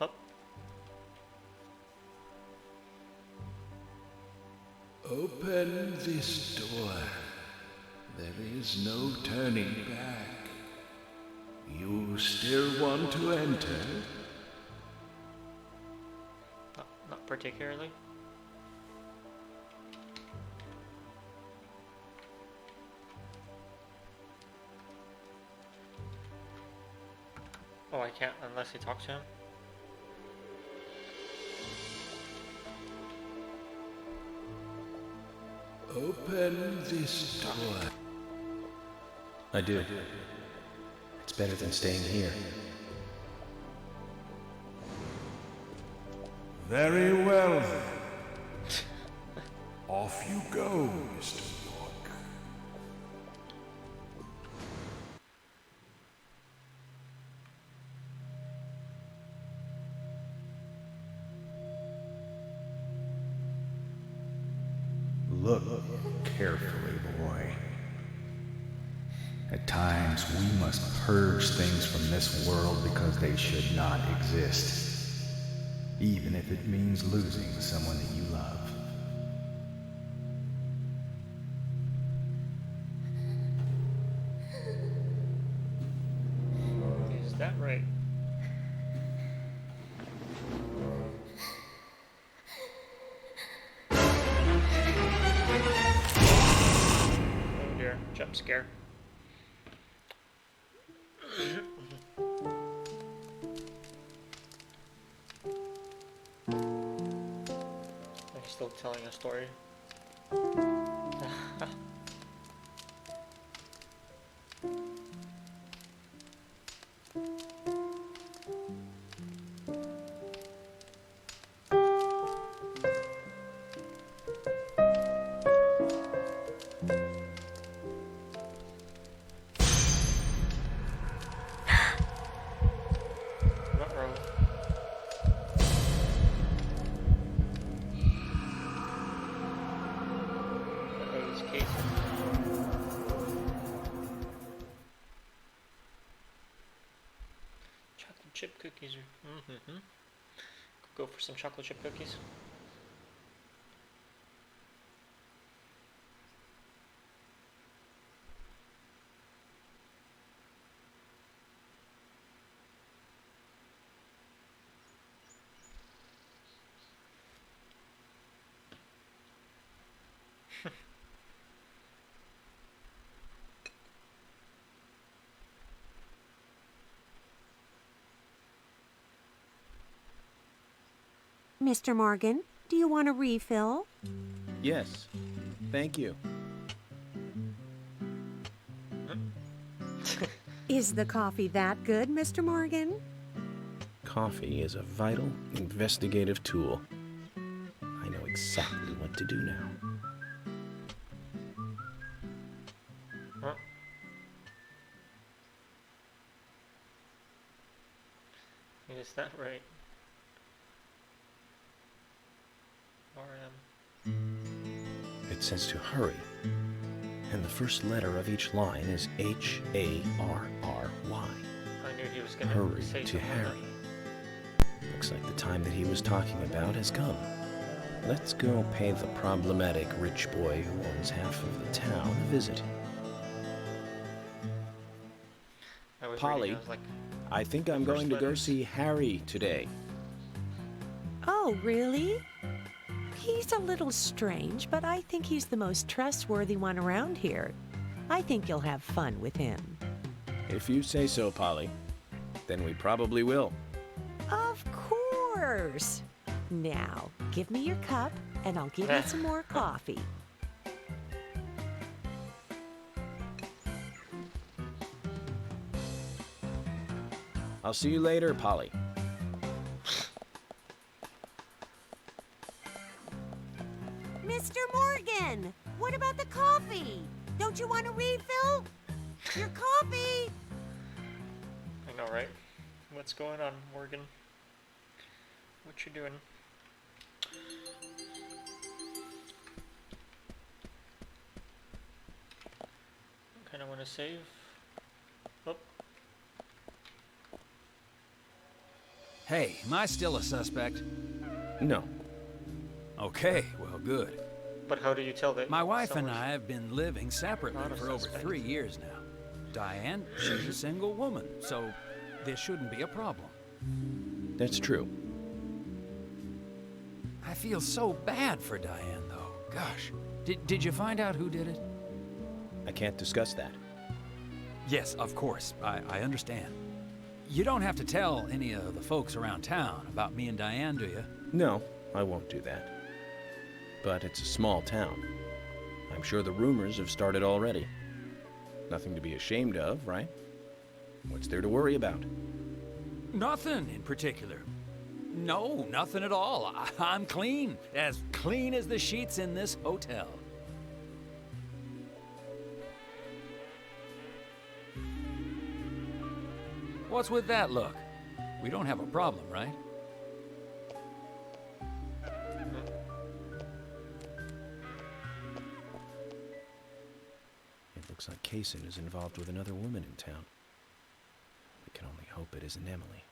Up. Open this door. There is no turning back. You still want to enter? Not particularly. Oh, I can't unless he talks to him. Open this door. I do. It's better than staying here. Very well then. Off you go, Mr. York. Look carefully, boy. At times, we must purge things from this world because they should not exist, even if it means losing someone that you love. Is that right? Oh dear, jump scare. Are you still telling a story? Uh-oh. Uh-oh, this case. Chocolate chip cookies are... Go for some chocolate chip cookies. Mr. Morgan, do you want a refill? Yes. Thank you. Is the coffee that good, Mr. Morgan? Coffee is a vital, investigative tool. I know exactly what to do now. Huh? Is that right? RM. It says to hurry, and the first letter of each line is H-A-R-R-Y. I knew he was gonna Hurry say to something like Harry. Looks like the time that he was talking about has come. Let's go pay the problematic rich boy who owns half of the town a visit. I was Polly, reading, I was like, I think I'm going to go letters. see Harry today. Oh, really? He's a little strange, but I think he's the most trustworthy one around here. I think you'll have fun with him. If you say so, Polly, then we probably will. Of course. Now, give me your cup, and I'll give you some more coffee. I'll see you later, Polly. Mr. Morgan, what about the coffee? Don't you want a refill? Your coffee! I know, right? What's going on, Morgan? What you doing? Kinda wanna save. Oh. Hey, am I still a suspect? No. Okay, well, good. But how do you tell that? My wife and someone's I have been living separately not a for over suspect? 3 years now. Diane, she's a single woman, so this shouldn't be a problem. That's true. I feel so bad for Diane, though. Gosh. Did you find out who did it? I can't discuss that. Yes, of course. I understand. You don't have to tell any of the folks around town about me and Diane, do you? No, I won't do that. But it's a small town. I'm sure the rumors have started already. Nothing to be ashamed of, right? What's there to worry about? Nothing in particular. No, nothing at all. I'm clean as the sheets in this hotel. What's with that look? We don't have a problem, right? It looks like Kaysen is involved with another woman in town. We can only hope it isn't Emily.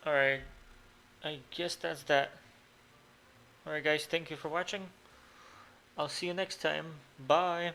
Alright, I guess that's that. Alright guys, thank you for watching. I'll see you next time. Bye.